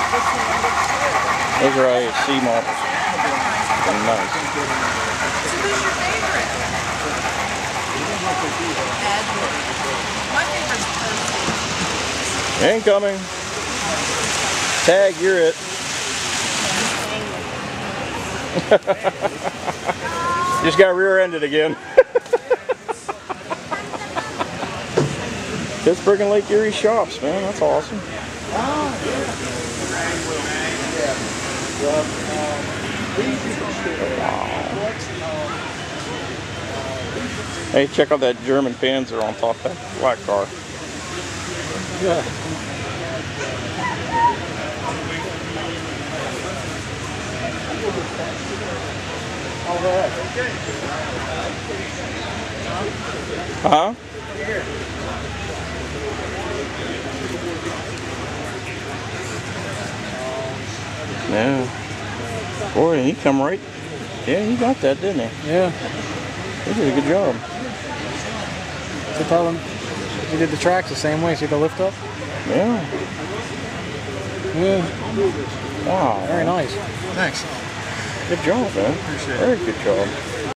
Those are IHC models. They're nice. So who's your favorite? Edward. My favorite's Percy. Incoming. Tag, you're it. Just got rear-ended again. Pittsburgh and Lake Erie shops, man. That's awesome. Wow. Hey, check out that German Panzer on top of that black car. Yeah. Huh? Yeah. Boy, he come right. Yeah, he got that, didn't he? Yeah. He did a good job. So tell him he did the tracks the same way. See the lift up? Yeah. Yeah. Wow. Very nice. Thanks. Good job, man. Appreciate it. Very good job.